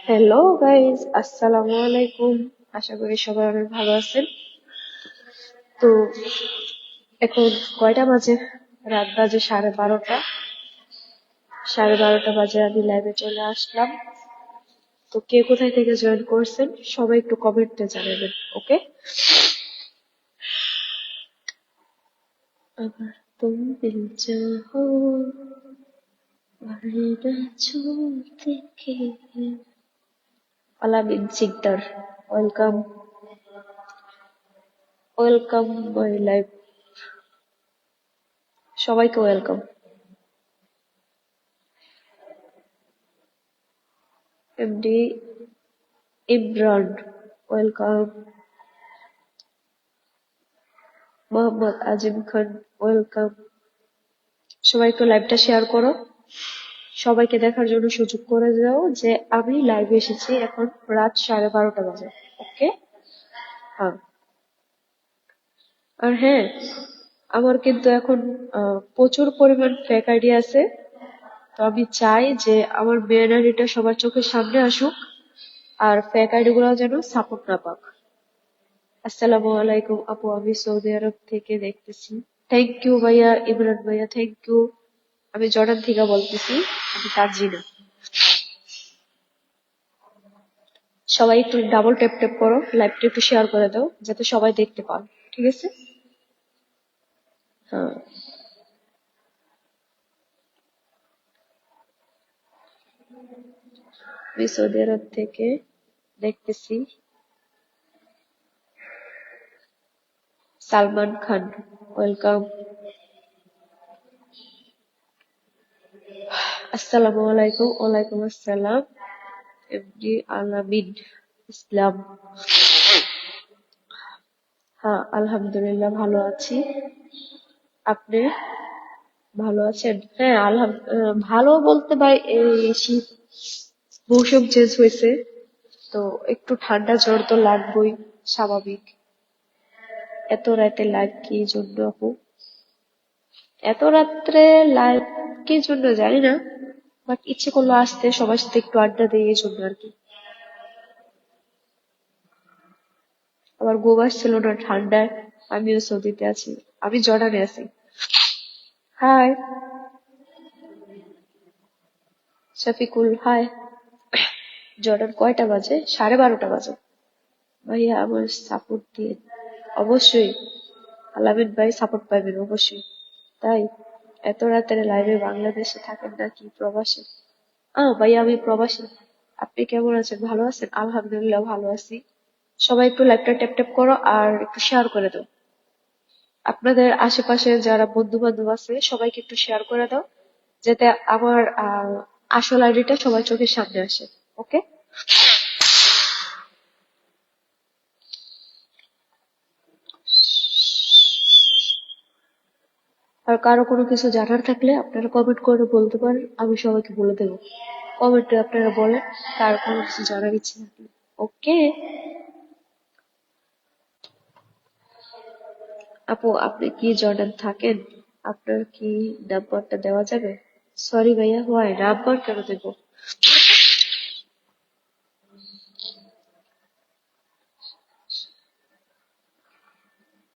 Hello guys, আসসালামু আলাইকুম। আশা করি সবাই অনেক ভালো আছেন। তো এখন কয়টা বাজে? রাত বাজে 12:30। 12:30 বাজে আমি লাইভে চলে আসলাম। তো কে কোথায় থেকে জয়েন করছেন সবাই একটু কমেন্টে জানাবেন, ওকে? আবার তুম দিল চাহো वरना छोड़ के। Alamin Sikdar, welcome welcome my live. সবাইকে welcome. MD Imran, welcome. Mohammad Azim Khan, welcome. সবাই একটু লাইভটা শেয়ার করো, সবাইকে দেখার জন্য সুযোগ করে দাও যে আমি লাইভে এসেছি। এখন রাত 12:30 বাজে, ওকে? হ্যাঁ, আর হ্যাঁ, আমার কিন্তু এখন প্রচুর পরিমাণ ফেক আইডি আছে। তো আমি চাই যে আমার মেন আইডিটা সবার চোখের সামনে আসুক, আর ফেক আইডি গুলো যেন সাপোর্ট না পাক। আসসালামু আলাইকুম আপু, আমি সৌদি আরব থেকে দেখতেছি। থ্যাংক ইউ ভাইয়া, ইমরান ভাইয়া, থ্যাংক ইউ। আমি জর্ডান থেকে বলতেছি, আমি তানজিনা। সবাই একটু ডাবল ট্যাপ ট্যাপ করো, লাইভটা একটু শেয়ার করে দাও যাতে সবাই দেখতে পান, ঠিক আছে? হ্যাঁ, আমি সৌদি আরব থেকে দেখতেছি। সালমান খান, ওয়েলকাম। আসসালামু আলাইকুম। ওয়ালাইকুম আসসালাম। এমডি আলামিন ইসলাম। হ্যাঁ, আলহামদুলিল্লাহ ভালো আছি। আপনি ভালো আছেন? হ্যাঁ, ভালো বলতে ভাই, এই শীত মৌসুম চেঞ্জ হয়েছে, তো একটু ঠান্ডা জ্বর তো লাগবেই, স্বাভাবিক। এত রাতে লাইভ কি জন্য আপু? এত রাত্রে লাইভ কি জন্য জানি না, বাট ইচ্ছে করলো আসতে, সবার সাথে একটু আড্ডা দিই, এই জন্য আর কি। আবার ঘুম আসছিল না ঠান্ডায়। আমিও সৌদিতে আছি, আমি জর্ডানে আছি। High Shafiqul, high. জর্ডান কয়টা বাজে? 12:30 বাজে। ভাইয়া আমার সাপোর্ট দিয়ে। অবশ্যই আলামিন ভাই, সাপোর্ট পাবেন অবশ্যই। তাই এত রাতের লাইভে বাংলাদেশে থাকেন নাকি প্রবাসে? ভাইয়া আমি প্রবাসী। আপনি কেমন আছেন? ভালো আছেন? আলহামদুলিল্লাহ ভালো আছি। সবাই একটু লাইভটা ট্যাপ ট্যাপ করো আর একটু শেয়ার করে দাও। আপনাদের আশেপাশে যারা বন্ধু বান্ধব আছে সবাইকে একটু শেয়ার করে দাও, যাতে আমার আসল আইডিটা সবার চোখের সামনে আসে, ওকে? আর কারো কোনো কিছু জানার থাকলে আপনারা কমেন্ট করে বলতে পারেন, আমি সবাইকে বলে দেবো। কমেন্টে আপনারা বলেন কার কোনো কিছু জানার ইচ্ছে থাকলে, ওকে? আপু আপনি কি জর্ডান থাকেন? আপনার কি নাম্বারটা দেওয়া যাবে? সরি ভাইয়া, হয় নাম্বার কেন দেবো?